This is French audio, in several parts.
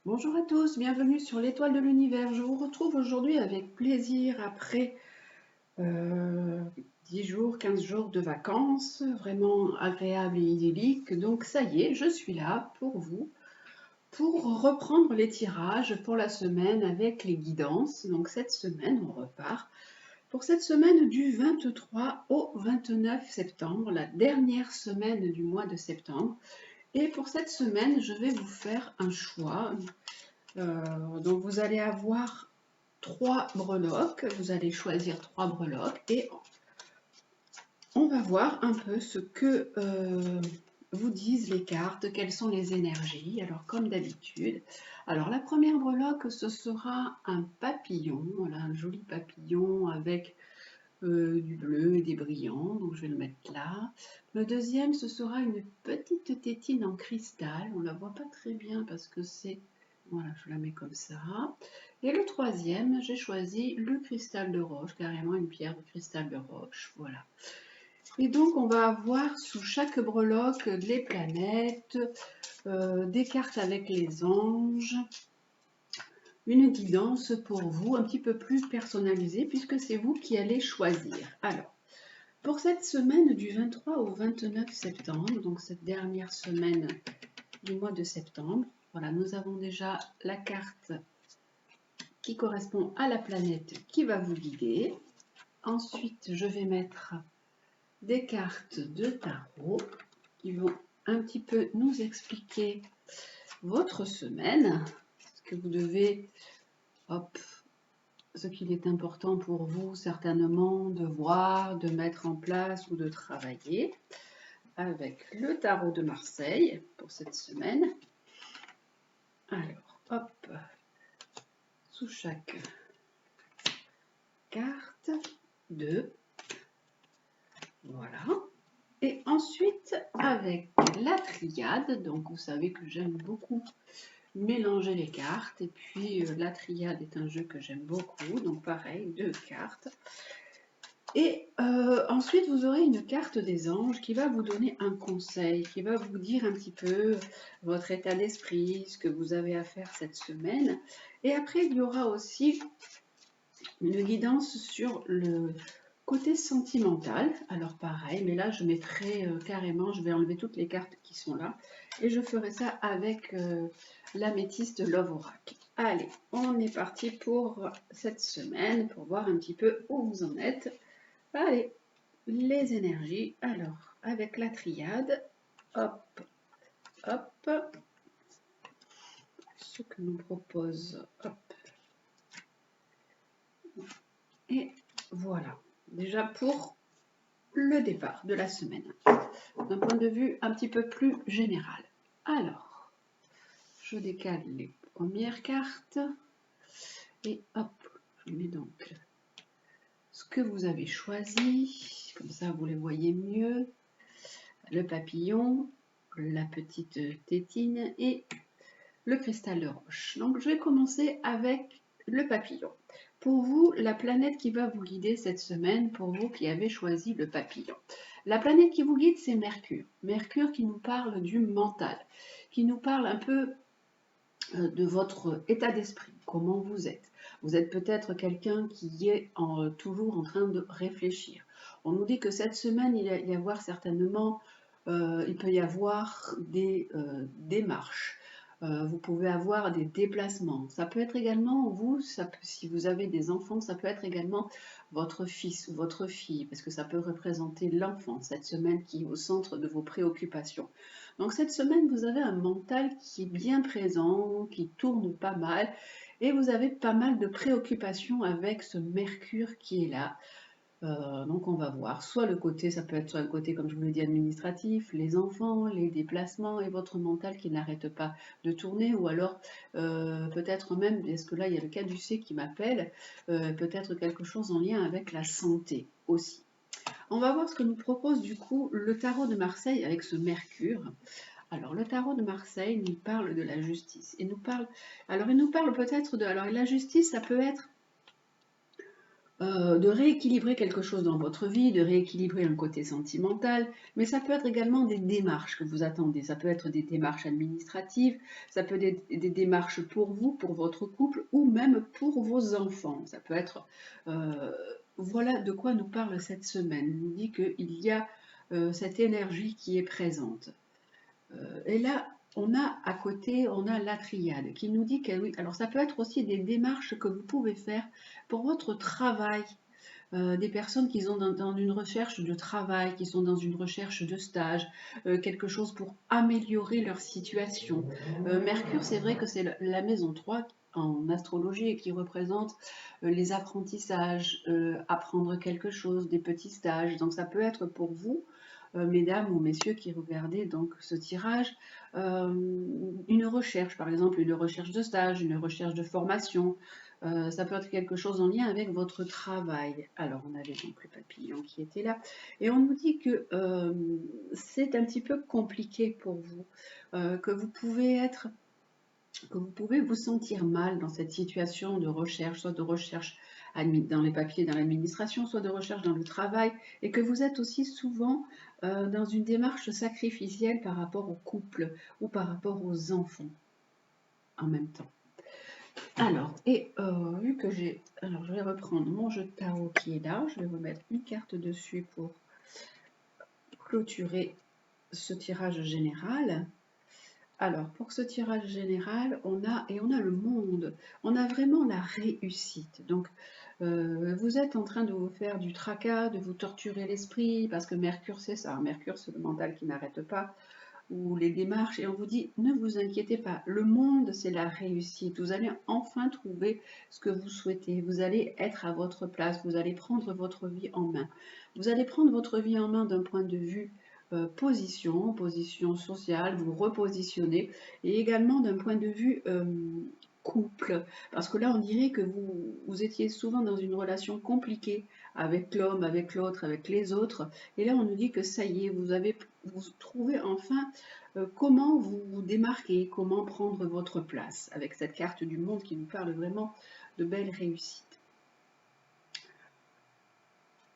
Bonjour à tous, bienvenue sur l'Étoile de l'Univers. Je vous retrouve aujourd'hui avec plaisir après 10 jours, 15 jours de vacances, vraiment agréable et idyllique. Donc ça y est, je suis là pour vous, pour reprendre les tirages pour la semaine avec les guidances. Donc cette semaine, on repart pour cette semaine du 23 au 29 septembre, la dernière semaine du mois de septembre. Et pour cette semaine, je vais vous faire un choix. Donc vous allez avoir 3 breloques, vous allez choisir 3 breloques et on va voir un peu ce que vous disent les cartes, quelles sont les énergies. Alors comme d'habitude, alors la première breloque ce sera un papillon, voilà un joli papillon avec du bleu et des brillants, donc je vais le mettre là. Le deuxième ce sera une petite tétine en cristal, on la voit pas très bien parce que c'est, voilà, je la mets comme ça. Et le troisième, j'ai choisi le cristal de roche, carrément une pierre de cristal de roche, voilà. Et donc on va avoir sous chaque breloque les planètes, des cartes avec les anges, une guidance pour vous un petit peu plus personnalisée puisque c'est vous qui allez choisir. Alors, pour cette semaine du 23 au 29 septembre, donc cette dernière semaine du mois de septembre, voilà, nous avons déjà la carte qui correspond à la planète qui va vous guider. Ensuite, je vais mettre des cartes de tarot qui vont un petit peu nous expliquer votre semaine, ce que vous devez, hop, ce qu'il est important pour vous certainement de voir, de mettre en place ou de travailler avec le tarot de Marseille pour cette semaine. Alors, hop, sous chaque carte, 2, voilà. Et ensuite, avec la triade, donc vous savez que j'aime beaucoup mélanger les cartes. Et puis, la triade est un jeu que j'aime beaucoup. Donc, pareil, 2 cartes. Et ensuite, vous aurez une carte des anges qui va vous donner un conseil, qui va vous dire un petit peu votre état d'esprit, ce que vous avez à faire cette semaine. Et après, il y aura aussi une guidance sur le côté sentimental. Alors pareil, mais là je mettrai carrément, je vais enlever toutes les cartes qui sont là et je ferai ça avec l'améthyste Love Oracle. Allez, on est parti pour cette semaine pour voir un petit peu où vous en êtes. Allez, les énergies. Alors, avec la triade, hop, hop, ce que nous propose, hop, et voilà. Déjà pour le départ de la semaine, d'un point de vue un petit peu plus général. Alors, je décale les premières cartes et hop, je mets donc ce que vous avez choisi, comme ça vous les voyez mieux, le papillon, la petite tétine et le cristal de roche. Donc je vais commencer avec le papillon. Pour vous, la planète qui va vous guider cette semaine, pour vous qui avez choisi le papillon. La planète qui vous guide, c'est Mercure. Mercure qui nous parle du mental, qui nous parle un peu de votre état d'esprit, comment vous êtes. Vous êtes peut-être quelqu'un qui est toujours en train de réfléchir. On nous dit que cette semaine, il peut y avoir des démarches. Vous pouvez avoir des déplacements. Ça peut être également vous, si vous avez des enfants, ça peut être également votre fils ou votre fille, parce que ça peut représenter l'enfant, cette semaine qui est au centre de vos préoccupations. Donc cette semaine, vous avez un mental qui est bien présent, qui tourne pas mal, et vous avez pas mal de préoccupations avec ce Mercure qui est là. Donc on va voir, soit le côté, ça peut être soit le côté, comme je vous l'ai dit, administratif, les enfants, les déplacements et votre mental qui n'arrête pas de tourner, ou alors peut-être même, parce que là il y a le caducée qui m'appelle, peut-être quelque chose en lien avec la santé aussi. On va voir ce que nous propose du coup le tarot de Marseille avec ce Mercure. Alors, le tarot de Marseille nous parle de la justice. Il nous parle peut-être de... Alors, la justice, ça peut être de rééquilibrer quelque chose dans votre vie, de rééquilibrer un côté sentimental, mais ça peut être également des démarches que vous attendez. Ça peut être des démarches administratives, ça peut être des démarches pour vous, pour votre couple, ou même pour vos enfants. Ça peut être... voilà de quoi nous parle cette semaine. Il nous dit qu'il y a cette énergie qui est présente. Et là, on a à côté, on a la triade qui nous dit que oui, alors ça peut être aussi des démarches que vous pouvez faire pour votre travail, des personnes qui sont dans une recherche de travail, qui sont dans une recherche de stage, quelque chose pour améliorer leur situation. Mercure, c'est vrai que c'est la maison 3 en astrologie et qui représente les apprentissages, apprendre quelque chose, des petits stages. Donc ça peut être pour vous, mesdames ou messieurs qui regardez donc ce tirage, une recherche, par exemple une recherche de stage, une recherche de formation, ça peut être quelque chose en lien avec votre travail. Alors, on avait donc le papillon qui était là. Et on nous dit que c'est un petit peu compliqué pour vous, que vous pouvez vous sentir mal dans cette situation de recherche, soit de recherche dans les papiers, dans l'administration, soit de recherche dans le travail, et que vous êtes aussi souvent dans une démarche sacrificielle par rapport au couple ou par rapport aux enfants en même temps. Alors, et vu que j'ai... Alors, je vais reprendre mon jeu de tarot qui est là. Je vais remettre une carte dessus pour clôturer ce tirage général. Alors, pour ce tirage général, on a le monde. On a vraiment la réussite. Donc, vous êtes en train de vous faire du tracas, de vous torturer l'esprit, parce que Mercure, c'est ça. Mercure, c'est le mental qui n'arrête pas, ou les démarches, et on vous dit ne vous inquiétez pas, le monde c'est la réussite, vous allez enfin trouver ce que vous souhaitez, vous allez être à votre place, vous allez prendre votre vie en main. Vous allez prendre votre vie en main d'un point de vue position sociale, vous repositionner, et également d'un point de vue couple, parce que là on dirait que vous étiez souvent dans une relation compliquée avec l'homme, avec l'autre, avec les autres, et là on nous dit que ça y est, vous trouvez enfin comment vous démarquer, comment prendre votre place avec cette carte du monde qui nous parle vraiment de belles réussites.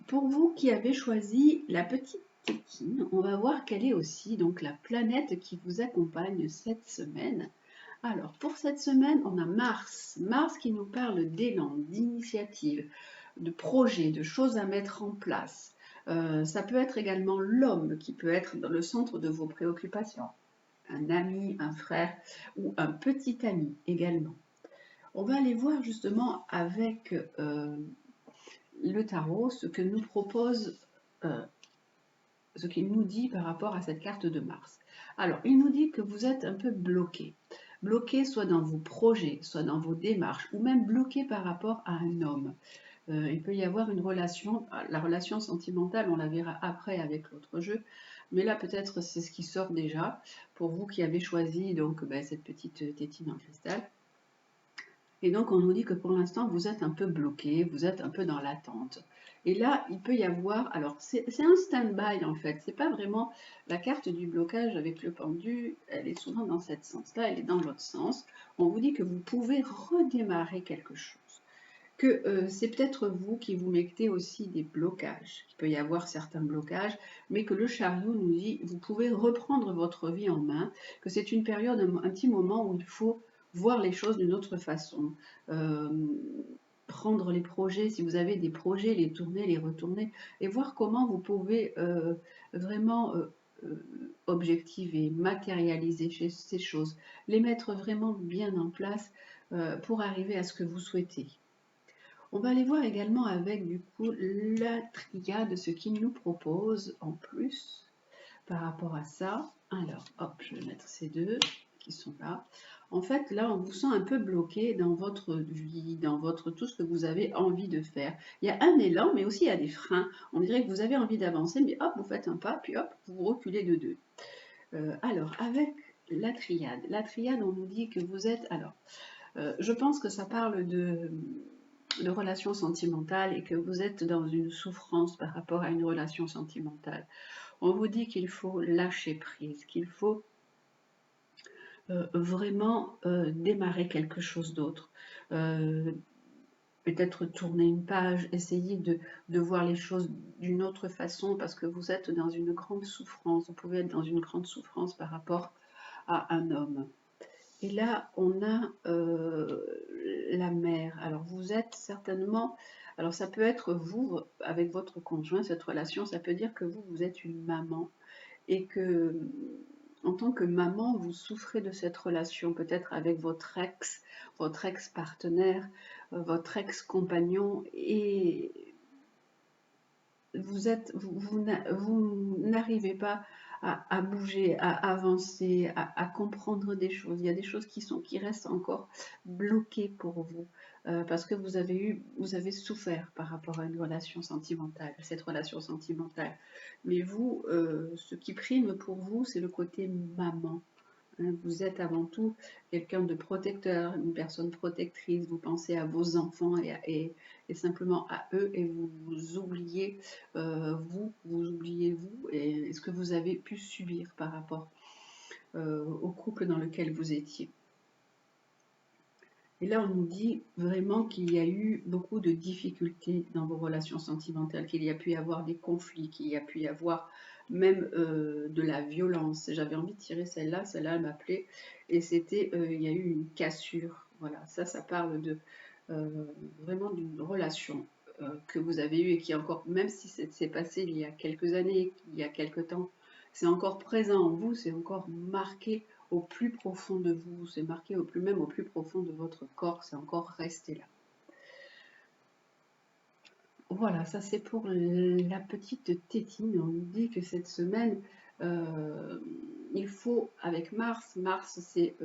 Pour vous qui avez choisi la petite tétine, on va voir quelle est aussi donc la planète qui vous accompagne cette semaine. Alors pour cette semaine, on a Mars. Mars qui nous parle d'élan, d'initiative, de projets, de choses à mettre en place. Ça peut être également l'homme qui peut être dans le centre de vos préoccupations. Un ami, un frère ou un petit ami également. On va aller voir justement avec le tarot ce que nous propose, ce qu'il nous dit par rapport à cette carte de Mars. Alors, il nous dit que vous êtes un peu bloqué. Bloqué soit dans vos projets, soit dans vos démarches, ou même bloqué par rapport à un homme. Il peut y avoir une relation, la relation sentimentale, on la verra après avec l'autre jeu, mais là peut-être c'est ce qui sort déjà pour vous qui avez choisi donc cette petite tétine en cristal. Et donc on nous dit que pour l'instant vous êtes un peu bloqué, vous êtes un peu dans l'attente. Et là il peut y avoir, alors c'est un stand-by en fait, c'est pas vraiment la carte du blocage avec le pendu, elle est souvent dans cette sens-là, elle est dans l'autre sens. On vous dit que vous pouvez redémarrer quelque chose, que c'est peut-être vous qui vous mettez aussi des blocages. Il peut y avoir certains blocages, mais que le chariot nous dit vous pouvez reprendre votre vie en main, que c'est une période, un petit moment où il faut voir les choses d'une autre façon. Euh, Prendre les projets, si vous avez des projets, les tourner, les retourner, et voir comment vous pouvez vraiment objectiver, matérialiser ces choses, les mettre vraiment bien en place pour arriver à ce que vous souhaitez. On va aller voir également avec du coup la triade, ce qu'il nous propose en plus par rapport à ça. Alors, hop, je vais mettre ces deux qui sont là. En fait, là, on vous sent un peu bloqué dans votre vie, dans votre tout ce que vous avez envie de faire. Il y a un élan, mais aussi il y a des freins. On dirait que vous avez envie d'avancer, mais hop, vous faites un pas, puis hop, vous reculez de deux. Alors, avec la triade, on nous dit que vous êtes... Alors, je pense que ça parle de relations sentimentales et que vous êtes dans une souffrance par rapport à une relation sentimentale. On vous dit qu'il faut lâcher prise, qu'il faut vraiment démarrer quelque chose d'autre. peut-être tourner une page, essayer de voir les choses d'une autre façon parce que vous êtes dans une grande souffrance. Vous pouvez être dans une grande souffrance par rapport à un homme. Et là, on a la mère. Alors, vous êtes certainement... Alors, ça peut être vous, avec votre conjoint, cette relation, ça peut dire que vous êtes une maman et que, en tant que maman, vous souffrez de cette relation, peut-être avec votre ex-partenaire, votre ex-compagnon, et vous n'arrivez pas à bouger, à avancer, à comprendre des choses. Il y a des choses qui restent encore bloquées pour vous parce que vous avez souffert par rapport à une relation sentimentale, cette relation sentimentale. Mais vous, ce qui prime pour vous, c'est le côté maman. Hein. Vous êtes avant tout quelqu'un de protecteur, une personne protectrice. Vous pensez à vos enfants et simplement à eux et vous oubliez vous oubliez vous et ce que vous avez pu subir par rapport au couple dans lequel vous étiez. Et là, on nous dit vraiment qu'il y a eu beaucoup de difficultés dans vos relations sentimentales, qu'il y a pu y avoir des conflits, qu'il y a pu y avoir même de la violence. J'avais envie de tirer celle-là elle m'appelait, et c'était, il y a eu une cassure. Voilà, ça parle de vraiment d'une relation que vous avez eue et qui est encore, même si c'est passé il y a quelques années, il y a quelques temps, c'est encore présent en vous, c'est encore marqué au plus profond de vous, c'est marqué même au plus profond de votre corps, c'est encore resté là. Voilà, ça c'est pour la petite tétine. On nous dit que cette semaine, euh, il faut, avec Mars c'est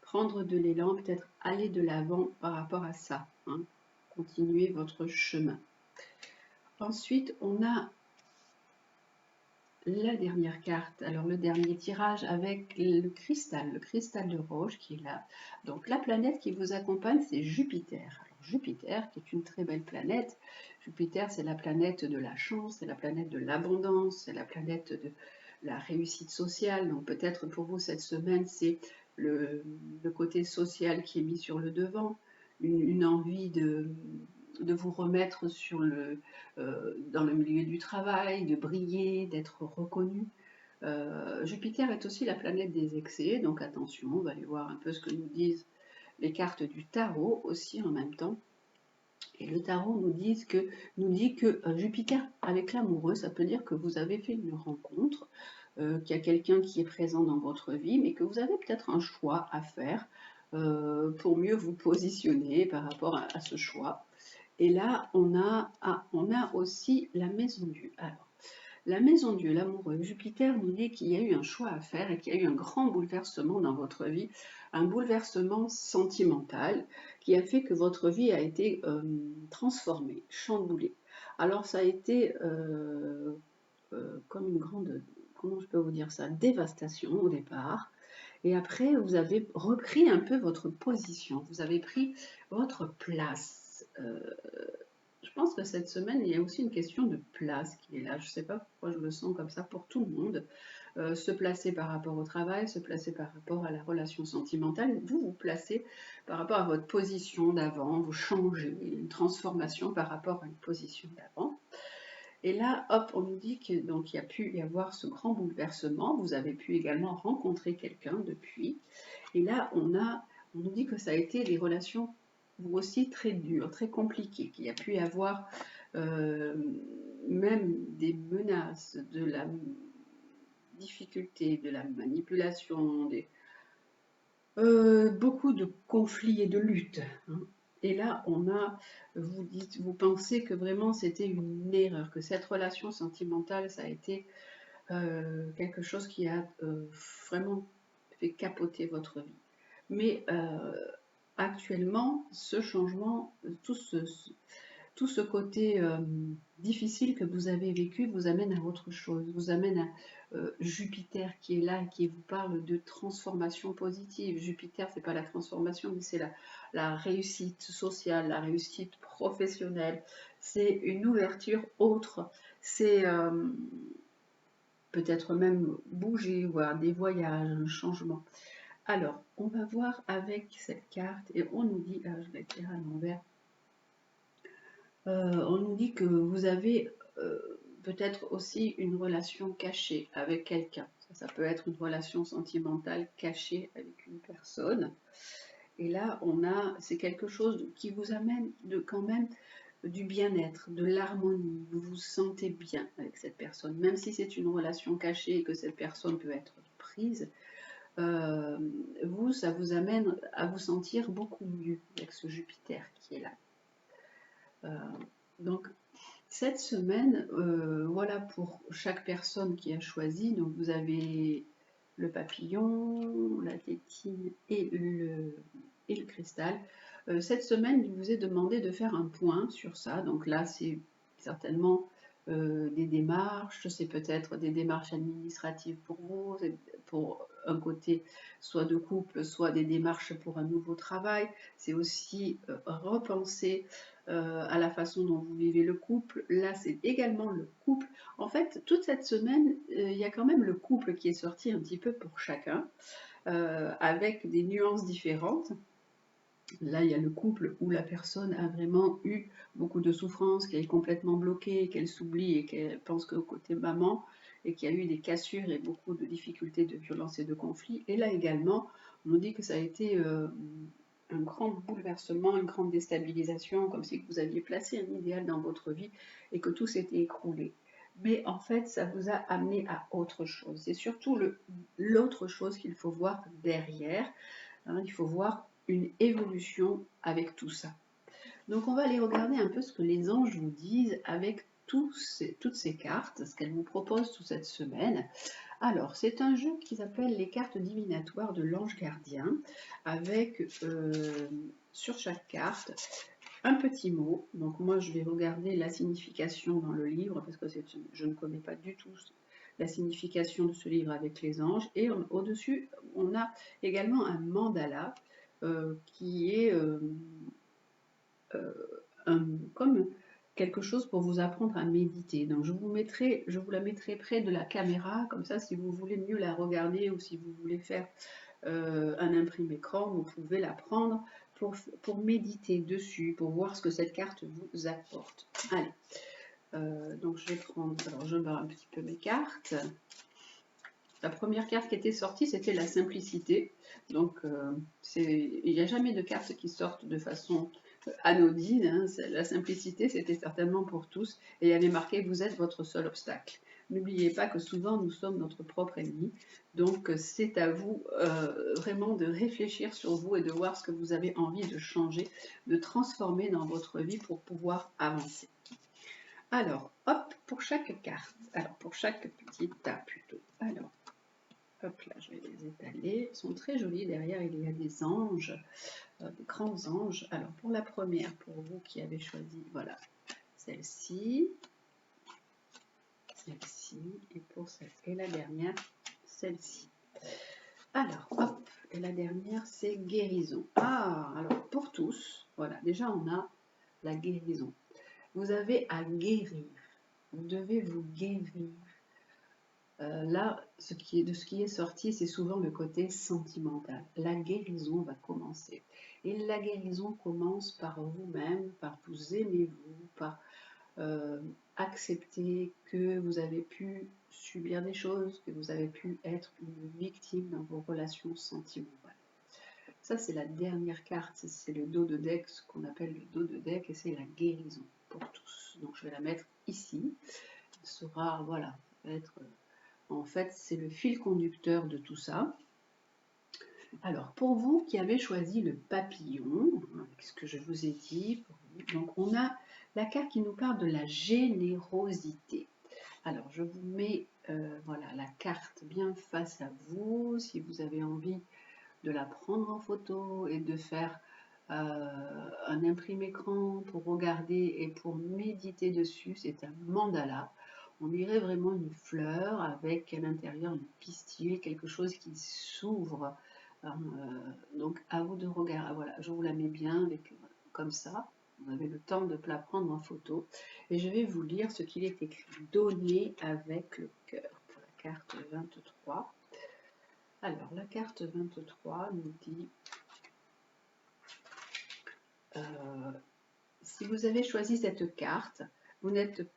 prendre de l'élan, peut-être aller de l'avant par rapport à ça, hein, continuer votre chemin. Ensuite, on a la dernière carte, alors le dernier tirage avec le cristal de Roche qui est là. Donc la planète qui vous accompagne, c'est Jupiter. Alors, Jupiter, qui est une très belle planète. Jupiter, c'est la planète de la chance, c'est la planète de l'abondance, c'est la planète de la réussite sociale. Donc peut-être pour vous cette semaine, c'est le côté social qui est mis sur le devant, une envie de vous remettre dans le milieu du travail, de briller, d'être reconnu. Jupiter est aussi la planète des excès, donc attention, on va aller voir un peu ce que nous disent les cartes du tarot aussi en même temps. Et le tarot nous dit que Jupiter avec l'amoureux, ça peut dire que vous avez fait une rencontre, qu'il y a quelqu'un qui est présent dans votre vie, mais que vous avez peut-être un choix à faire pour mieux vous positionner par rapport à ce choix. Et là, on a aussi la maison Dieu. Alors, la maison Dieu, l'amoureux, Jupiter nous dit qu'il y a eu un choix à faire et qu'il y a eu un grand bouleversement dans votre vie, un bouleversement sentimental qui a fait que votre vie a été transformée, chamboulée. Alors, ça a été comme une grande, comment je peux vous dire ça, dévastation au départ. Et après, vous avez repris un peu votre position, vous avez pris votre place. Je pense que cette semaine, il y a aussi une question de place qui est là. Je ne sais pas pourquoi je le sens comme ça pour tout le monde. Se placer par rapport au travail, se placer par rapport à la relation sentimentale. Vous vous placez par rapport à votre position d'avant, vous changez, une transformation par rapport à une position d'avant. Et là, hop, on nous dit que donc il y a pu y avoir ce grand bouleversement. Vous avez pu également rencontrer quelqu'un depuis. Et là, on nous dit que ça a été des relations vous aussi très dures, très compliquées, qu'il y a pu y avoir euh, même des menaces, de la difficulté, de la manipulation, beaucoup de conflits et de luttes. Hein. Et là, vous pensez que vraiment c'était une erreur, que cette relation sentimentale, ça a été quelque chose qui a vraiment fait capoter votre vie. Mais actuellement, ce changement, tout ce côté difficile que vous avez vécu vous amène à autre chose, vous amène à Jupiter qui est là et qui vous parle de transformation positive. Jupiter, c'est pas la transformation, mais c'est la réussite sociale, la réussite professionnelle. C'est une ouverture autre. C'est peut-être même bouger, voir des voyages, un changement. Alors, on va voir avec cette carte et on nous dit, je vais écrire à l'envers, On nous dit que vous avez peut-être aussi une relation cachée avec quelqu'un. Ça peut être une relation sentimentale cachée avec une personne. Et là, c'est quelque chose qui vous amène quand même du bien-être, de l'harmonie. Vous vous sentez bien avec cette personne, même si c'est une relation cachée et que cette personne peut être prise. Ça vous amène à vous sentir beaucoup mieux avec ce Jupiter qui est là. Donc, cette semaine, voilà pour chaque personne qui a choisi. Donc, vous avez le papillon, la tétine et le cristal. Cette semaine, il vous est demandé de faire un point sur ça. Donc là, c'est certainement des démarches, c'est peut-être des démarches administratives pour vous, pour un côté soit de couple, soit des démarches pour un nouveau travail. C'est aussi repenser à la façon dont vous vivez le couple. Là, c'est également le couple. En fait, toute cette semaine, il y a quand même le couple qui est sorti un petit peu pour chacun, avec des nuances différentes. Là, il y a le couple où la personne a vraiment eu beaucoup de souffrance, qu'elle est complètement bloquée, qu'elle s'oublie et qu'elle pense qu'au côté maman, et qu'il y a eu des cassures et beaucoup de difficultés, de violences et de conflits. Et là également, on nous dit que ça a été un grand bouleversement, une grande déstabilisation, comme si vous aviez placé un idéal dans votre vie et que tout s'était écroulé. Mais en fait, ça vous a amené à autre chose. C'est surtout l'autre chose qu'il faut voir derrière. Hein, il faut voir une évolution avec tout ça. Donc on va aller regarder un peu ce que les anges vous disent avec toutes ces cartes, ce qu'elles vous proposent toute cette semaine. Alors, c'est un jeu qui s'appelle les cartes divinatoires de l'ange gardien, avec sur chaque carte un petit mot. Donc moi, je vais regarder la signification dans le livre, parce que je ne connais pas du tout la signification de ce livre avec les anges. Et au-dessus, on a également un mandala qui est comme quelque chose pour vous apprendre à méditer. Donc je vous la mettrai près de la caméra, comme ça si vous voulez mieux la regarder ou si vous voulez faire un imprimé écran, vous pouvez la prendre pour méditer dessus, pour voir ce que cette carte vous apporte. Allez, donc je vais prendre, alors je barre un petit peu mes cartes. La première carte qui était sortie, c'était la simplicité. Donc, il n'y a jamais de cartes qui sortent de façon anodine. Hein. La simplicité, c'était certainement pour tous. Et il y avait marqué « Vous êtes votre seul obstacle ». N'oubliez pas que souvent, nous sommes notre propre ennemi. Donc, c'est à vous vraiment de réfléchir sur vous et de voir ce que vous avez envie de changer, de transformer dans votre vie pour pouvoir avancer. Alors, hop, pour chaque carte, alors pour chaque petit tas plutôt. Alors, hop là, je vais les étaler. Ils sont très jolis. Derrière, il y a des anges, des grands anges. Alors, pour la première, pour vous qui avez choisi, voilà, celle-ci, et pour celle et la dernière, celle-ci. Alors, hop, et la dernière, c'est guérison. Ah, alors, pour tous, voilà, déjà, on a la guérison. Vous avez à guérir. Vous devez vous guérir. Là, de ce qui est sorti, c'est souvent le côté sentimental. La guérison va commencer. Et la guérison commence par vous-même, par vous aimer vous, par accepter que vous avez pu subir des choses, que vous avez pu être une victime dans vos relations sentimentales. Ça, c'est la dernière carte, c'est le dos de deck, ce qu'on appelle le dos de deck, et c'est la guérison pour tous. Donc, je vais la mettre ici. Elle sera, voilà, ça va être... En fait, c'est le fil conducteur de tout ça. Alors, pour vous qui avez choisi le papillon, avec ce que je vous ai dit, donc on a la carte qui nous parle de la générosité. Alors, je vous mets voilà, la carte bien face à vous, si vous avez envie de la prendre en photo et de faire un imprimé écran pour regarder et pour méditer dessus. C'est un mandala. On dirait vraiment une fleur avec à l'intérieur une pistil, quelque chose qui s'ouvre. Donc à vous de regarder. Voilà, je vous la mets bien avec, comme ça. Vous avez le temps de la prendre en photo. Et je vais vous lire ce qu'il est écrit. Donner avec le cœur pour la carte 23. Alors la carte 23 nous dit si vous avez choisi cette carte, vous n'êtes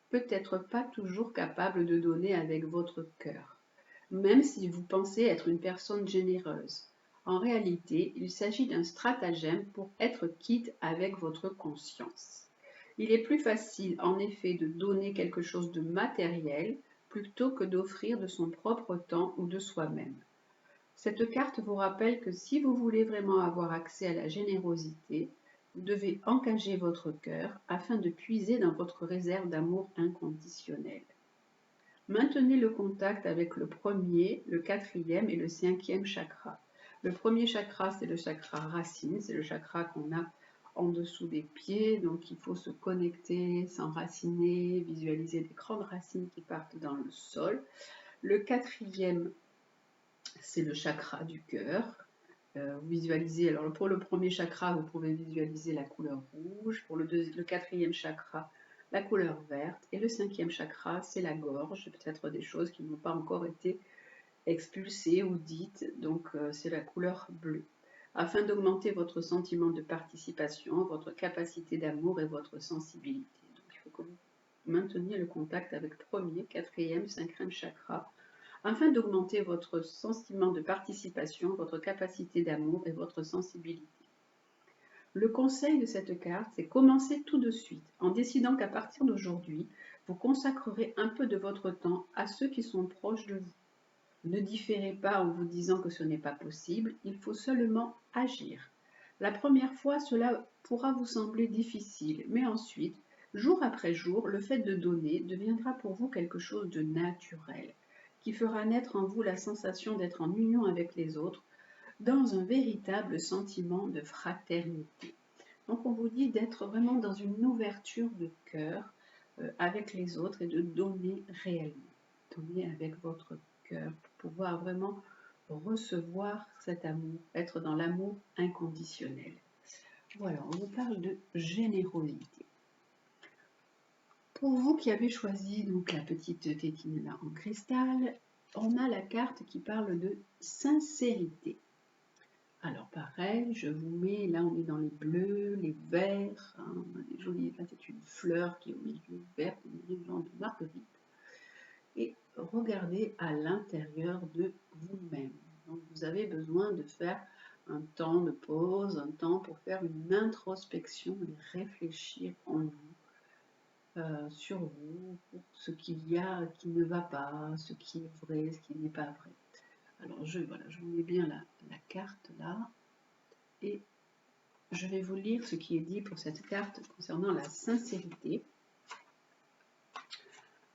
peut-être pas toujours capable de donner avec votre cœur, même si vous pensez être une personne généreuse. En réalité, il s'agit d'un stratagème pour être quitte avec votre conscience. Il est plus facile, en effet, de donner quelque chose de matériel plutôt que d'offrir de son propre temps ou de soi-même. Cette carte vous rappelle que si vous voulez vraiment avoir accès à la générosité, vous devez engager votre cœur afin de puiser dans votre réserve d'amour inconditionnel. Maintenez le contact avec le premier, le quatrième et le cinquième chakra. Le premier chakra, c'est le chakra racine, c'est le chakra qu'on a en dessous des pieds, donc il faut se connecter, s'enraciner, visualiser des grandes racines qui partent dans le sol. Le quatrième, c'est le chakra du cœur. Visualisez, alors pour le premier chakra, vous pouvez visualiser la couleur rouge, pour le quatrième chakra, la couleur verte, et le cinquième chakra, c'est la gorge, peut-être des choses qui n'ont pas encore été expulsées ou dites, donc c'est la couleur bleue. Afin d'augmenter votre sentiment de participation, votre capacité d'amour et votre sensibilité. Donc il faut que vous mainteniez le contact avec le premier, quatrième, cinquième chakra, afin d'augmenter votre sentiment de participation, votre capacité d'amour et votre sensibilité. Le conseil de cette carte, c'est commencer tout de suite en décidant qu'à partir d'aujourd'hui, vous consacrerez un peu de votre temps à ceux qui sont proches de vous. Ne différez pas en vous disant que ce n'est pas possible, il faut seulement agir. La première fois, cela pourra vous sembler difficile, mais ensuite, jour après jour, le fait de donner deviendra pour vous quelque chose de naturel, qui fera naître en vous la sensation d'être en union avec les autres, dans un véritable sentiment de fraternité. Donc on vous dit d'être vraiment dans une ouverture de cœur avec les autres et de donner réellement. Donner avec votre cœur pour pouvoir vraiment recevoir cet amour, être dans l'amour inconditionnel. Voilà, on vous parle de générosité. Pour vous qui avez choisi donc la petite tétine là en cristal, on a la carte qui parle de sincérité. Alors pareil, je vous mets, là on est dans les bleus, les verts, hein, on a des jolis, là c'est une fleur qui est au milieu verte, une genre de marguerite. Et regardez à l'intérieur de vous-même. Donc vous avez besoin de faire un temps de pause, un temps pour faire une introspection et réfléchir en vous, sur vous, pour ce qu'il y a qui ne va pas, ce qui est vrai, ce qui n'est pas vrai. Alors je vous mets bien la carte là et je vais vous lire ce qui est dit pour cette carte concernant la sincérité.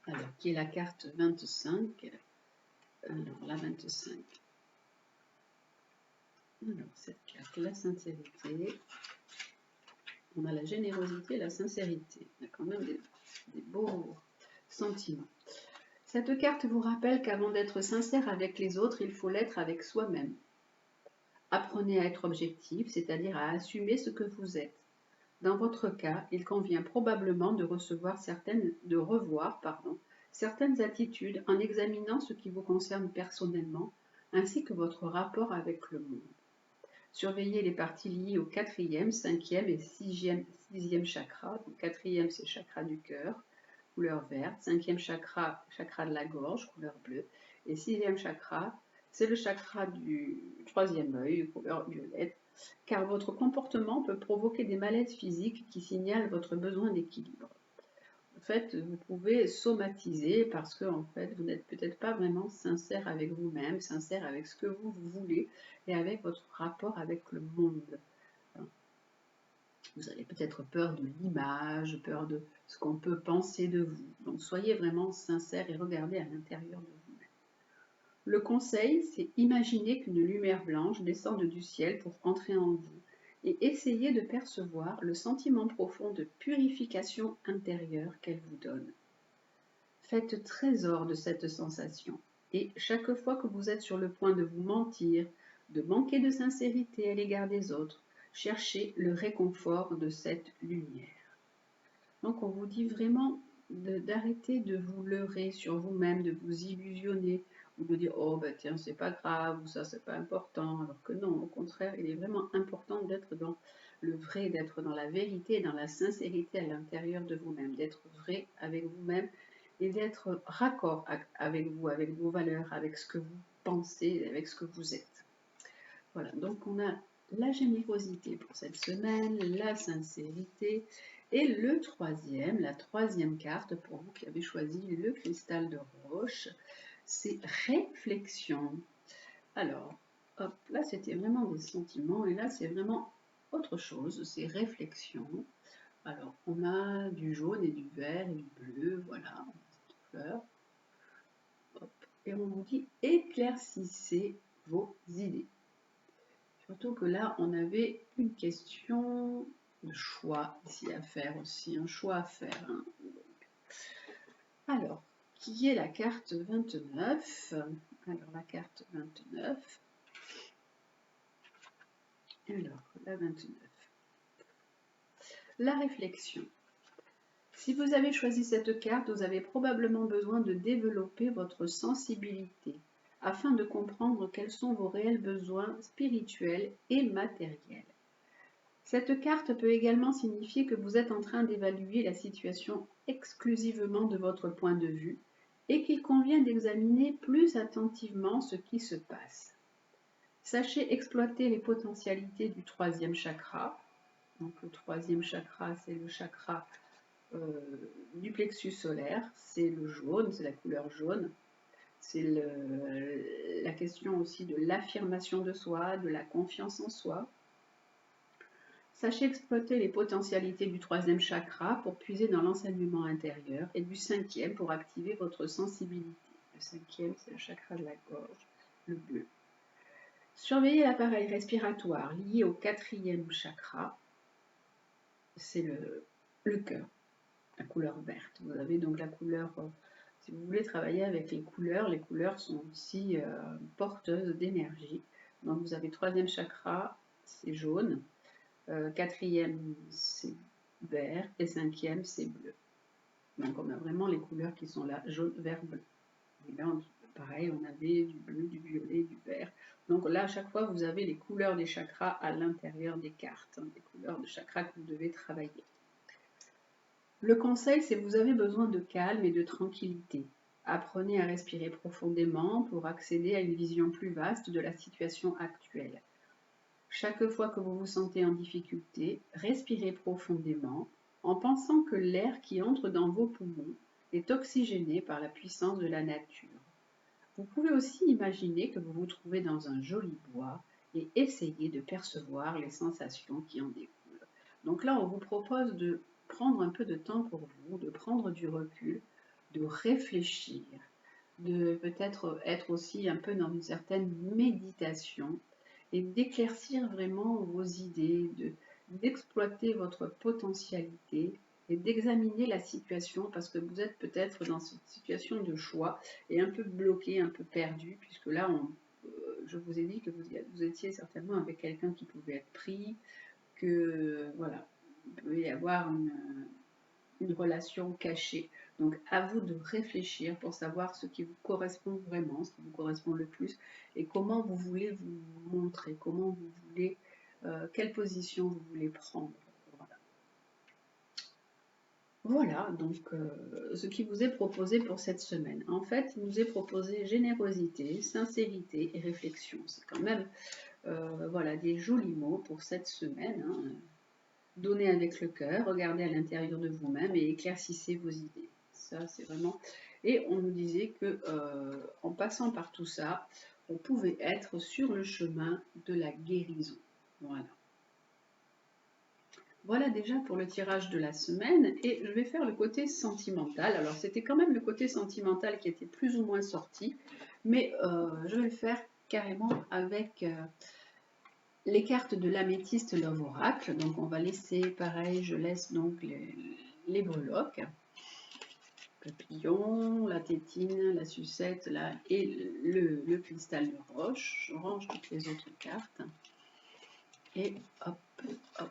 Alors, qui est la carte 25. Alors, la 25. Alors, cette carte, la sincérité. On a la générosité et la sincérité. On a quand même des beaux sentiments. Cette carte vous rappelle qu'avant d'être sincère avec les autres, il faut l'être avec soi-même. Apprenez à être objectif, c'est-à-dire à assumer ce que vous êtes. Dans votre cas, il convient probablement de revoir certaines attitudes en examinant ce qui vous concerne personnellement, ainsi que votre rapport avec le monde. Surveillez les parties liées au quatrième, cinquième et sixième chakra. Donc, quatrième, c'est chakra du cœur, couleur verte. Cinquième chakra, chakra de la gorge, couleur bleue. Et sixième chakra, c'est le chakra du troisième œil, couleur violette, car votre comportement peut provoquer des malaises physiques qui signalent votre besoin d'équilibre. En fait, vous pouvez somatiser parce que en fait, vous n'êtes peut-être pas vraiment sincère avec vous-même, sincère avec ce que vous voulez et avec votre rapport avec le monde. Vous avez peut-être peur de l'image, peur de ce qu'on peut penser de vous. Donc soyez vraiment sincère et regardez à l'intérieur de vous-même. Le conseil, c'est imaginer qu'une lumière blanche descende du ciel pour entrer en vous et essayez de percevoir le sentiment profond de purification intérieure qu'elle vous donne. Faites trésor de cette sensation et chaque fois que vous êtes sur le point de vous mentir, de manquer de sincérité à l'égard des autres, cherchez le réconfort de cette lumière. Donc on vous dit vraiment d'arrêter de vous leurrer sur vous-même, de vous illusionner ou de dire oh ben tiens c'est pas grave ou ça c'est pas important, alors que non, au contraire il est vraiment important d'être dans le vrai, d'être dans la vérité, dans la sincérité à l'intérieur de vous-même, d'être vrai avec vous-même et d'être raccord avec vous, avec vos valeurs, avec ce que vous pensez, avec ce que vous êtes. Voilà, donc on a la générosité pour cette semaine, la sincérité et la troisième carte pour vous qui avez choisi le cristal de roche, c'est réflexion. Alors, hop, là c'était vraiment des sentiments et là c'est vraiment autre chose, c'est réflexion. Alors, on a du jaune et du vert et du bleu, voilà, fleurs. Hop, et on vous dit éclaircissez vos idées. Surtout que là, on avait une question de choix ici à faire aussi, un choix à faire. Hein. Alors, qui est la carte 29? Alors, la carte 29. Alors, la 29. La réflexion. Si vous avez choisi cette carte, vous avez probablement besoin de développer votre sensibilité afin de comprendre quels sont vos réels besoins spirituels et matériels. Cette carte peut également signifier que vous êtes en train d'évaluer la situation exclusivement de votre point de vue et qu'il convient d'examiner plus attentivement ce qui se passe. Sachez exploiter les potentialités du troisième chakra. Donc le troisième chakra, c'est le chakra du plexus solaire, c'est le jaune, c'est la couleur jaune. C'est la question aussi de l'affirmation de soi, de la confiance en soi. Sachez exploiter les potentialités du troisième chakra pour puiser dans l'enseignement intérieur et du cinquième pour activer votre sensibilité. Le cinquième, c'est le chakra de la gorge, le bleu. Surveillez l'appareil respiratoire lié au quatrième chakra, c'est le cœur, la couleur verte. Vous avez donc la couleur, si vous voulez travailler avec les couleurs sont aussi porteuses d'énergie. Donc vous avez troisième chakra, c'est jaune. Quatrième, c'est vert. Et cinquième, c'est bleu. Donc, on a vraiment les couleurs qui sont là, jaune, vert, bleu. Et là, pareil, on avait du bleu, du violet, du vert. Donc là, à chaque fois, vous avez les couleurs des chakras à l'intérieur des cartes, hein, les couleurs de chakras que vous devez travailler. Le conseil, c'est que vous avez besoin de calme et de tranquillité. Apprenez à respirer profondément pour accéder à une vision plus vaste de la situation actuelle. Chaque fois que vous vous sentez en difficulté, respirez profondément en pensant que l'air qui entre dans vos poumons est oxygéné par la puissance de la nature. Vous pouvez aussi imaginer que vous vous trouvez dans un joli bois et essayer de percevoir les sensations qui en découlent. Donc là, on vous propose de prendre un peu de temps pour vous, de prendre du recul, de réfléchir, de peut-être être aussi un peu dans une certaine méditation et d'éclaircir vraiment vos idées, d'exploiter votre potentialité et d'examiner la situation parce que vous êtes peut-être dans cette situation de choix et un peu bloqué, un peu perdu, puisque là, je vous ai dit que vous étiez certainement avec quelqu'un qui pouvait être pris, que voilà, il peut y avoir une relation cachée. Donc à vous de réfléchir pour savoir ce qui vous correspond vraiment, ce qui vous correspond le plus et comment vous voulez vous montrer, comment vous voulez, quelle position vous voulez prendre. Voilà, donc ce qui vous est proposé pour cette semaine. En fait, il nous est proposé générosité, sincérité et réflexion. C'est quand même voilà, des jolis mots pour cette semaine. Hein. Donnez avec le cœur, regardez à l'intérieur de vous-même et éclaircissez vos idées. Ça, c'est vraiment... Et on nous disait que en passant par tout ça, on pouvait être sur le chemin de la guérison. Voilà. Voilà déjà pour le tirage de la semaine et je vais faire le côté sentimental. Alors c'était quand même le côté sentimental qui était plus ou moins sorti, mais je vais le faire carrément avec les cartes de l'améthyste Love Oracle. Donc on va laisser pareil, je laisse donc les breloques, papillon, la tétine, la sucette là, et le cristal de roche. Je range toutes les autres cartes et hop, hop,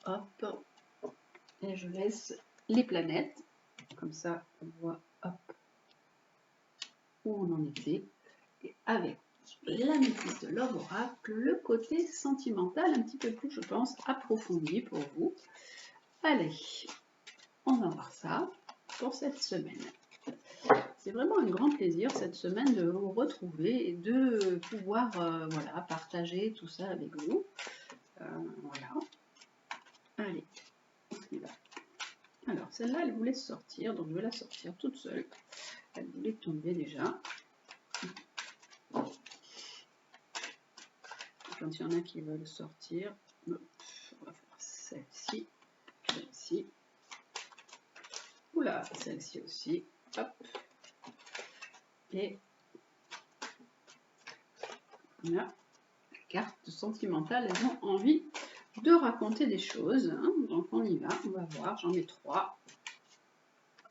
hop, et je laisse les planètes, comme ça on voit, hop, où on en était. Et avec l'améthyste de l'Orbe Oracle, le côté sentimental un petit peu plus, je pense, approfondi pour vous. Allez, on va voir ça pour cette semaine. C'est vraiment un grand plaisir cette semaine de vous retrouver et de pouvoir voilà, partager tout ça avec vous. Voilà. Allez, on y va. Alors, celle-là, elle voulait sortir, donc je vais la sortir toute seule. Elle voulait tomber déjà. Quand il y en a qui veulent sortir, on va faire celle-ci, celle-ci. Oula, celle-ci aussi. Hop. Et là, les cartes sentimentales, elles ont envie de raconter des choses. Hein. Donc on y va, on va voir. J'en ai 3.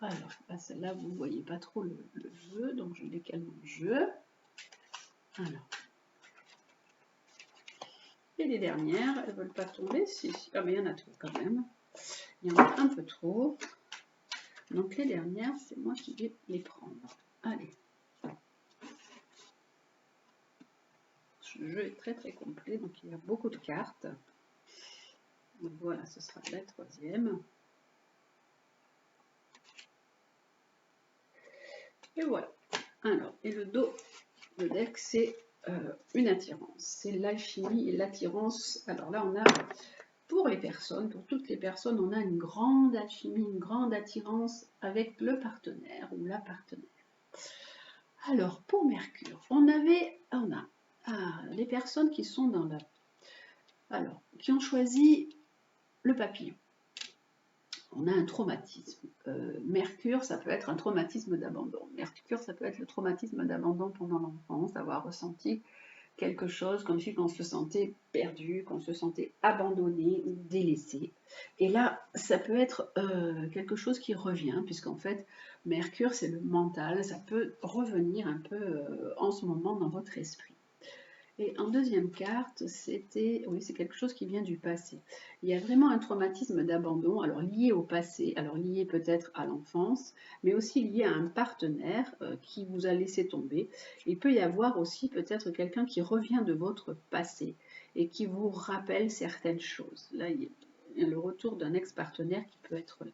Alors, celle-là, vous ne voyez pas trop le jeu, donc je décale mon jeu. Alors. Et les dernières, elles ne veulent pas tomber. Si. Ah, mais il y en a trop quand même. Il y en a un peu trop. Donc les dernières, c'est moi qui vais les prendre. Allez. Ce jeu est très très complet, donc il y a beaucoup de cartes. Donc voilà, ce sera la 3e. Et voilà. Alors, et le dos de deck, c'est une attirance. C'est l'alchimie et l'attirance. Alors là, on a, pour les personnes, pour toutes les personnes, on a une grande alchimie, une grande attirance avec le partenaire ou la partenaire. Alors, pour Mercure, on a les personnes qui sont dans la... Alors, qui ont choisi le papillon. On a un traumatisme. Mercure, ça peut être un traumatisme d'abandon. Mercure, ça peut être le traumatisme d'abandon pendant l'enfance, d'avoir ressenti quelque chose comme si on se sentait perdu, qu'on se sentait abandonné ou délaissé. Et là, ça peut être quelque chose qui revient, puisqu'en fait, Mercure, c'est le mental, ça peut revenir un peu en ce moment dans votre esprit. Et en deuxième carte, c'était, oui, c'est quelque chose qui vient du passé. Il y a vraiment un traumatisme d'abandon, alors lié au passé, alors lié peut-être à l'enfance, mais aussi lié à un partenaire qui vous a laissé tomber. Il peut y avoir aussi peut-être quelqu'un qui revient de votre passé et qui vous rappelle certaines choses. Là, il y a le retour d'un ex-partenaire qui peut être là.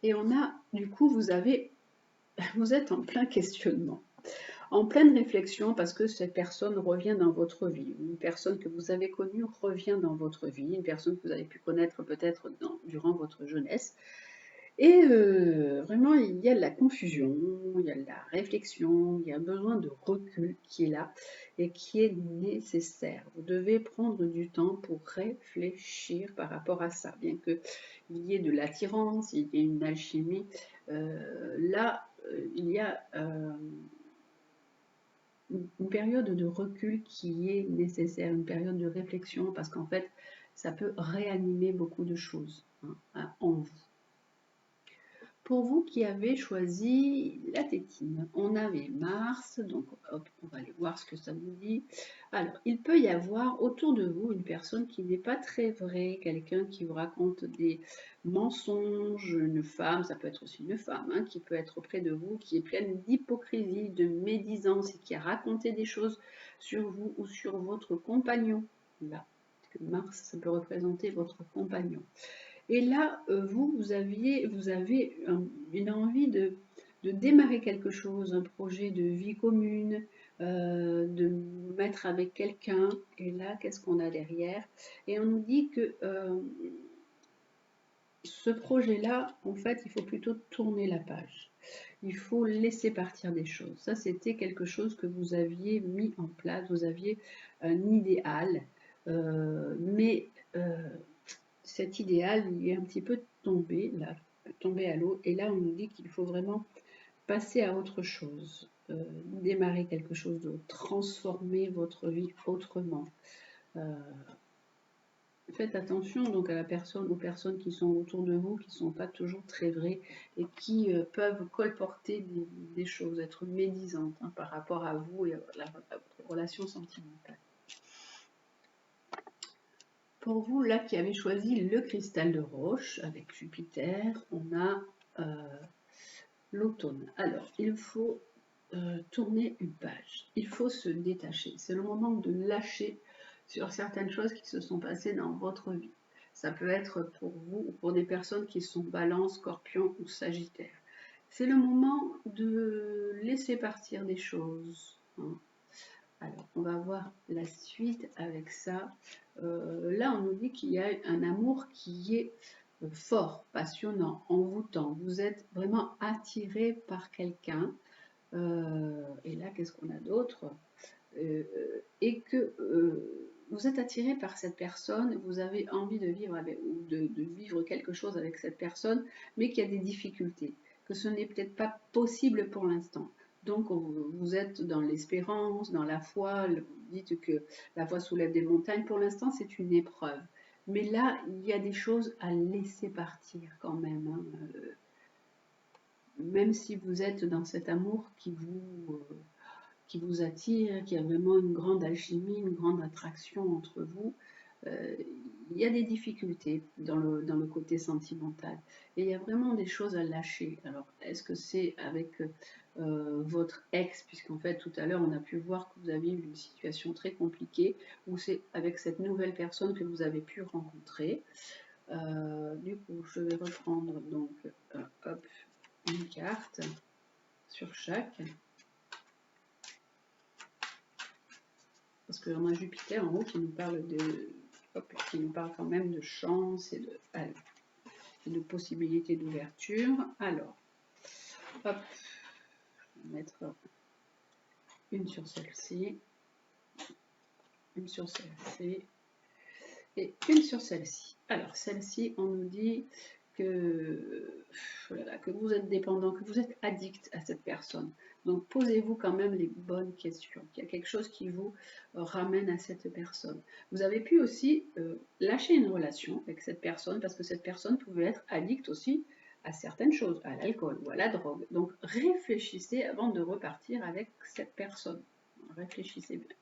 Et on a, du coup, vous êtes en plein questionnement, en pleine réflexion parce que cette personne revient dans votre vie. Une personne que vous avez connue revient dans votre vie, une personne que vous avez pu connaître peut-être durant votre jeunesse. Et vraiment, il y a de la confusion, il y a de la réflexion, il y a un besoin de recul qui est là et qui est nécessaire. Vous devez prendre du temps pour réfléchir par rapport à ça, bien qu'il y ait de l'attirance, il y ait une alchimie. Là, il y a une période de recul qui est nécessaire, une période de réflexion, parce qu'en fait, ça peut réanimer beaucoup de choses en vous. Pour vous qui avez choisi la tétine, on avait Mars, donc hop, on va aller voir ce que ça nous dit. Alors, il peut y avoir autour de vous une personne qui n'est pas très vraie, quelqu'un qui vous raconte des mensonges, une femme, ça peut être aussi une femme, hein, qui peut être auprès de vous, qui est pleine d'hypocrisie, de médisance et qui a raconté des choses sur vous ou sur votre compagnon. Là, parce que Mars, ça peut représenter votre compagnon. Et là, vous avez une envie de démarrer quelque chose, un projet de vie commune, de mettre avec quelqu'un. Et là, qu'est-ce qu'on a derrière? Et on nous dit que ce projet-là, en fait, il faut plutôt tourner la page. Il faut laisser partir des choses. Ça, c'était quelque chose que vous aviez mis en place. Vous aviez un idéal, mais cet idéal, il est un petit peu tombé, là, tombé à l'eau. Et là, on nous dit qu'il faut vraiment passer à autre chose, démarrer quelque chose d'autre, transformer votre vie autrement. Faites attention donc à la personne, aux personnes qui sont autour de vous, qui ne sont pas toujours très vraies et qui peuvent colporter des choses, être médisantes hein, par rapport à vous et à votre relation sentimentale. Pour vous, là, qui avez choisi le cristal de roche avec Jupiter, on a l'automne. Alors, il faut tourner une page. Il faut se détacher. C'est le moment de lâcher sur certaines choses qui se sont passées dans votre vie. Ça peut être pour vous ou pour des personnes qui sont Balance, Scorpion ou Sagittaire. C'est le moment de laisser partir des choses, hein. Alors, on va voir la suite avec ça. Là, on nous dit qu'il y a un amour qui est fort, passionnant, envoûtant. Vous êtes vraiment attiré par quelqu'un. Et là, qu'est-ce qu'on a d'autre? Et que vous êtes attiré par cette personne, vous avez envie de vivre avec, ou de vivre quelque chose avec cette personne, mais qu'il y a des difficultés, que ce n'est peut-être pas possible pour l'instant. Donc vous êtes dans l'espérance, dans la foi, vous dites que la foi soulève des montagnes. Pour l'instant, c'est une épreuve. Mais là, il y a des choses à laisser partir quand même, hein. Même si vous êtes dans cet amour qui vous attire, qui a vraiment une grande alchimie, une grande attraction entre vous, il y a des difficultés dans le côté sentimental. Et il y a vraiment des choses à lâcher. Alors, est-ce que c'est avec votre ex, puisqu'en fait, tout à l'heure, on a pu voir que vous avez eu une situation très compliquée, ou c'est avec cette nouvelle personne que vous avez pu rencontrer. Du coup, je vais reprendre donc hop, une carte sur chaque. Parce qu'on a Jupiter en haut qui nous parle qui nous parle quand même de chance et de possibilités d'ouverture. Alors, hop, je vais mettre une sur celle-ci, une sur celle-ci et une sur celle-ci. Alors, celle-ci, on nous dit que vous êtes dépendant, que vous êtes addict à cette personne. Donc, posez-vous quand même les bonnes questions. Il y a quelque chose qui vous ramène à cette personne. Vous avez pu aussi lâcher une relation avec cette personne parce que cette personne pouvait être addict aussi à certaines choses, à l'alcool ou à la drogue. Donc, réfléchissez avant de repartir avec cette personne. Réfléchissez bien.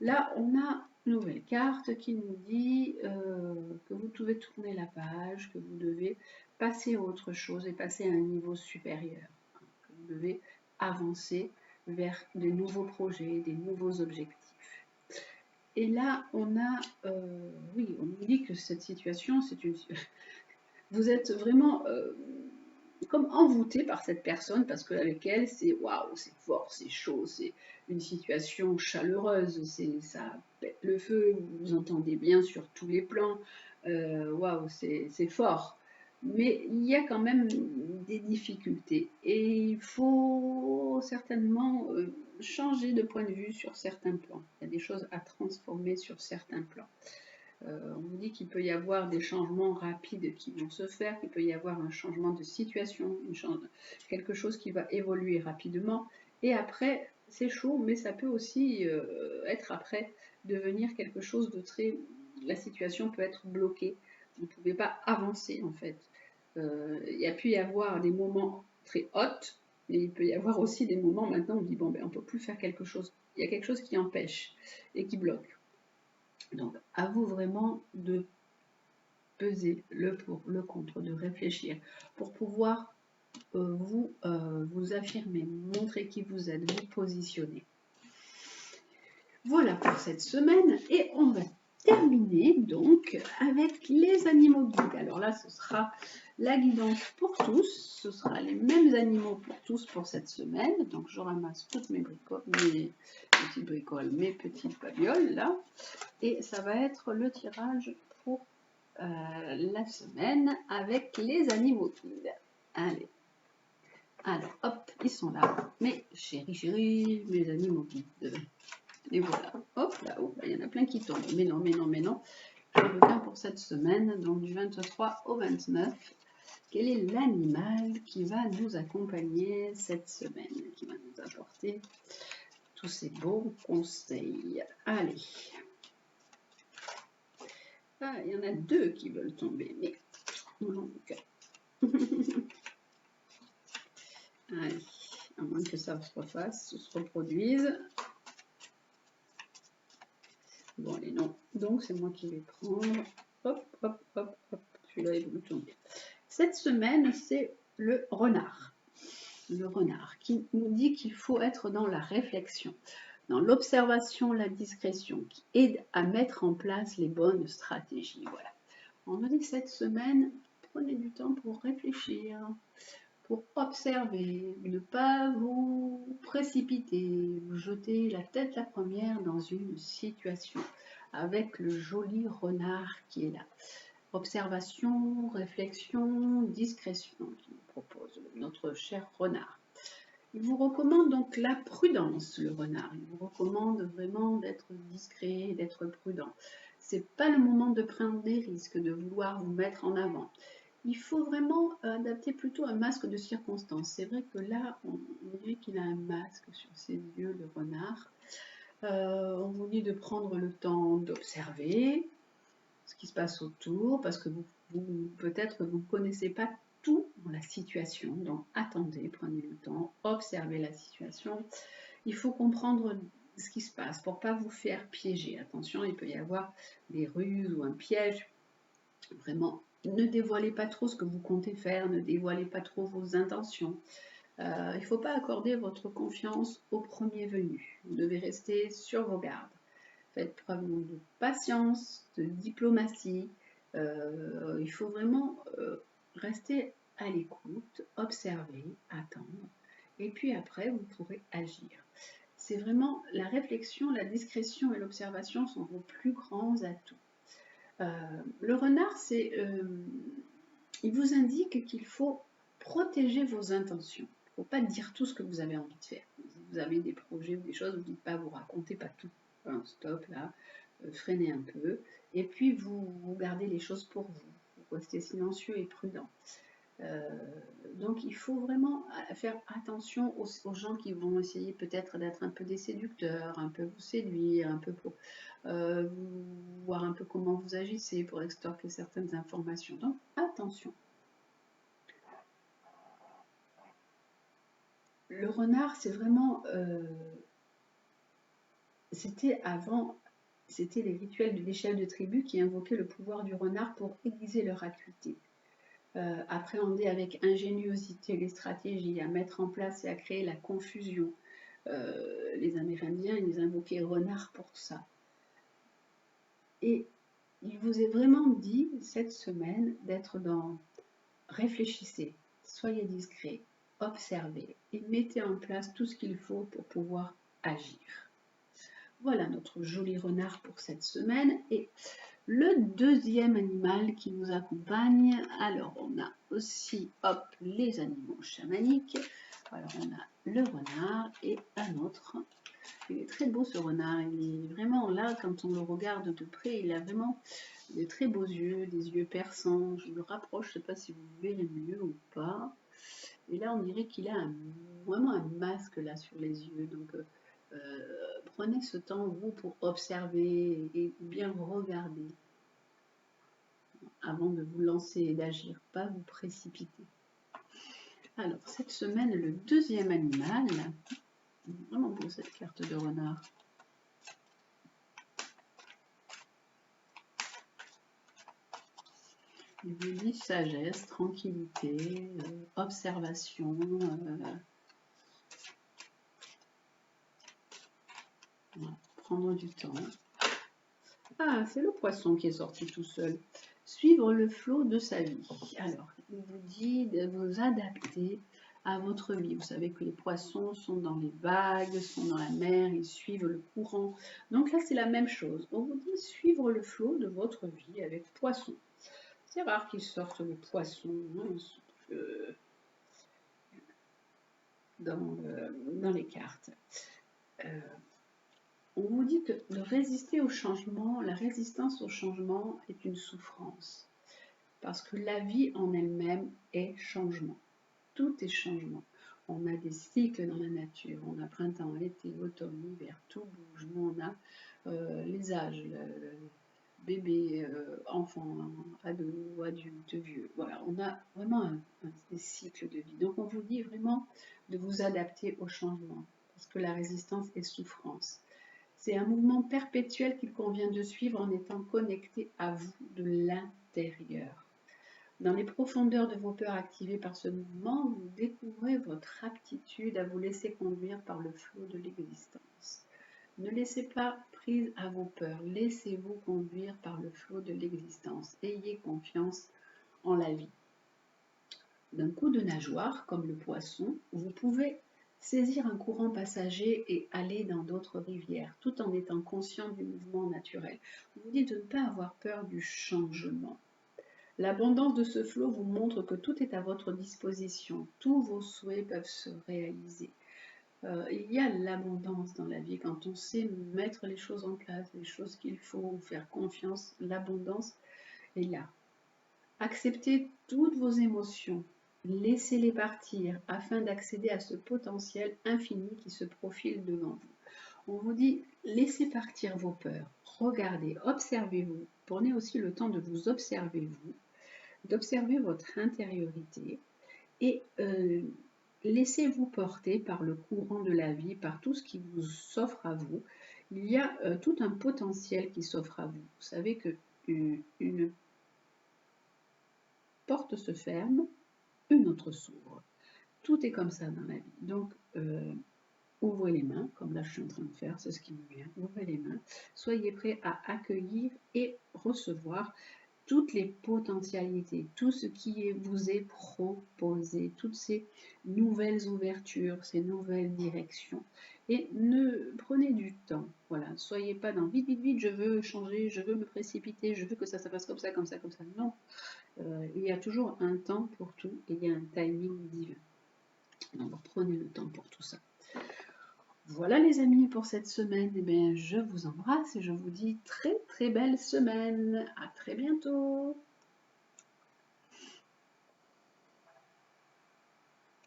Là, on a une nouvelle carte qui nous dit que vous devez tourner la page, que vous devez passer à autre chose et passer à un niveau supérieur. Que vous devez avancer vers des nouveaux projets, des nouveaux objectifs. Et là, on a, oui, on nous dit que cette situation, c'est une... Vous êtes vraiment comme envoûté par cette personne parce qu'avec elle, c'est waouh, c'est fort, c'est chaud, c'est une situation chaleureuse, ça pète le feu, vous vous entendez bien sur tous les plans, waouh, c'est fort. Mais il y a quand même des difficultés et il faut certainement changer de point de vue sur certains plans. Il y a des choses à transformer sur certains plans. On vous dit qu'il peut y avoir des changements rapides qui vont se faire, qu'il peut y avoir un changement de situation, quelque chose qui va évoluer rapidement. Et après, c'est chaud, mais ça peut aussi être après devenir quelque chose de très... La situation peut être bloquée. Vous ne pouvez pas avancer en fait. Il y a pu y avoir des moments très hauts, mais il peut y avoir aussi des moments maintenant où on dit bon ben on ne peut plus faire quelque chose. Il y a quelque chose qui empêche et qui bloque. Donc, à vous vraiment de peser le pour, le contre, de réfléchir pour pouvoir vous affirmer, montrer qui vous êtes, vous positionner. Voilà pour cette semaine et on va terminer donc avec les animaux guides. Alors là, ce sera la guidance pour tous. Ce sera les mêmes animaux pour tous pour cette semaine. Donc je ramasse toutes mes bricoles, mes petites bricoles, mes petites babioles là. Et ça va être le tirage pour la semaine avec les animaux guides. Allez. Alors, hop, ils sont là. Mes chéris, mes animaux guides. Et voilà, hop là, il y en a plein qui tombent. Mais non, mais non, mais non. Je veux bien pour cette semaine, donc du 23 au 29. Quel est l'animal qui va nous accompagner cette semaine, qui va nous apporter tous ces beaux conseils? Allez. Ah, il y en a deux qui veulent tomber, mais donc... Allez, à moins que ça se refasse, se reproduise. Bon, allez, non. Donc, c'est moi qui vais prendre. Hop, hop, hop, hop. Celui-là, il veut tomber. Cette semaine, c'est le renard. le renard, qui nous dit qu'il faut être dans la réflexion, dans l'observation, la discrétion, qui aide à mettre en place les bonnes stratégies. Voilà. On nous dit cette semaine, prenez du temps pour réfléchir, pour observer, ne pas vous précipiter, vous jeter la tête la première dans une situation, avec le joli renard qui est là. Observation, réflexion, discrétion, qui nous propose notre cher renard. Il vous recommande donc la prudence, le renard. Il vous recommande vraiment d'être discret, d'être prudent. C'est pas le moment de prendre des risques, de vouloir vous mettre en avant. Il faut vraiment adapter plutôt un masque de circonstance. C'est vrai que là, on dirait qu'il a un masque sur ses yeux, le renard. On vous dit de prendre le temps d'observer ce qui se passe autour, parce que peut-être vous ne connaissez pas tout dans la situation. Donc attendez, prenez le temps, observez la situation. Il faut comprendre ce qui se passe pour ne pas vous faire piéger. Attention, il peut y avoir des ruses ou un piège. Vraiment, ne dévoilez pas trop ce que vous comptez faire, ne dévoilez pas trop vos intentions. Il ne faut pas accorder votre confiance au premier venu. Vous devez rester sur vos gardes. Faites preuve de patience, de diplomatie. Il faut vraiment rester à l'écoute, observer, attendre. Et puis après, vous pourrez agir. C'est vraiment la réflexion, la discrétion et l'observation sont vos plus grands atouts. Le renard, il vous indique qu'il faut protéger vos intentions. Il ne faut pas dire tout ce que vous avez envie de faire. Si vous avez des projets ou des choses, vous ne dites pas, vous racontez pas tout. Enfin, stop là, freinez un peu. Et puis vous gardez les choses pour vous. Vous restez silencieux et prudent. Donc il faut vraiment faire attention aux gens qui vont essayer peut-être d'être un peu des séducteurs, un peu vous séduire, un peu pour voir un peu comment vous agissez pour extorquer certaines informations. Donc attention. Le renard, c'est vraiment... c'était les rituels de l'échelle de tribu qui invoquaient le pouvoir du renard pour aiguiser leur acuité. Appréhender avec ingéniosité les stratégies, à mettre en place et à créer la confusion. Les Amérindiens, ils invoquaient renard pour ça. Et il vous est vraiment dit cette semaine d'être dans réfléchissez, soyez discret, observez et mettez en place tout ce qu'il faut pour pouvoir agir. Voilà notre joli renard pour cette semaine. Et le deuxième animal qui nous accompagne, alors on a aussi les animaux chamaniques. Alors on a le renard et un autre. Il est très beau ce renard, il est vraiment là, quand on le regarde de près, il a vraiment des très beaux yeux, des yeux perçants. Je me rapproche, je ne sais pas si vous verrez mieux ou pas. Et là on dirait qu'il a vraiment un masque là sur les yeux. Donc prenez ce temps, vous, pour observer et bien regarder avant de vous lancer et d'agir, pas vous précipiter. Alors, cette semaine, le deuxième animal, vraiment beau cette carte de renard. Il vous dit sagesse, tranquillité, observation, prendre du temps. Ah, c'est le poisson qui est sorti tout seul. Suivre le flot de sa vie. Alors, il vous dit de vous adapter à votre vie. Vous savez que les poissons sont dans les vagues, sont dans la mer, ils suivent le courant. Donc là, c'est la même chose. On vous dit suivre le flot de votre vie avec poisson. C'est rare qu'ils sortent le poisson dans les cartes. On vous dit que de résister au changement, la résistance au changement est une souffrance. Parce que la vie en elle-même est changement. Tout est changement. On a des cycles dans la nature. On a printemps, été, automne, hiver, tout bouge. Nous, on a les âges, bébé, enfant, ado, adulte, vieux. Voilà, on a vraiment des cycles de vie. Donc on vous dit vraiment de vous adapter au changement. Parce que la résistance est souffrance. C'est un mouvement perpétuel qu'il convient de suivre en étant connecté à vous de l'intérieur. Dans les profondeurs de vos peurs activées par ce mouvement, vous découvrez votre aptitude à vous laisser conduire par le flot de l'existence. Ne laissez pas prise à vos peurs, laissez-vous conduire par le flot de l'existence. Ayez confiance en la vie. D'un coup de nageoire, comme le poisson, vous pouvez saisir un courant passager et aller dans d'autres rivières, tout en étant conscient du mouvement naturel. On vous dit de ne pas avoir peur du changement. L'abondance de ce flot vous montre que tout est à votre disposition. Tous vos souhaits peuvent se réaliser. Il y a l'abondance dans la vie quand on sait mettre les choses en place, les choses qu'il faut, faire confiance. L'abondance est là. Acceptez toutes vos émotions. Laissez-les partir afin d'accéder à ce potentiel infini qui se profile devant vous. On vous dit, laissez partir vos peurs. Regardez, observez-vous. Prenez aussi le temps de vous observer vous, d'observer votre intériorité et laissez-vous porter par le courant de la vie, par tout ce qui vous s'offre à vous. Il y a tout un potentiel qui s'offre à vous. Vous savez que une porte se ferme, une autre s'ouvre. Tout est comme ça dans la vie. Donc, ouvrez les mains, comme là je suis en train de faire, c'est ce qui me vient. Ouvrez les mains. Soyez prêts à accueillir et recevoir toutes les potentialités, tout ce qui vous est proposé, toutes ces nouvelles ouvertures, ces nouvelles directions. Et prenez du temps. Voilà, soyez pas dans vite, vite, vite, je veux changer, je veux me précipiter, je veux que ça se passe comme ça, comme ça, comme ça. Non, il y a toujours un temps pour tout et il y a un timing divin. Donc prenez le temps pour tout ça. Voilà les amis pour cette semaine. Eh bien, je vous embrasse et je vous dis très très belle semaine. À très bientôt.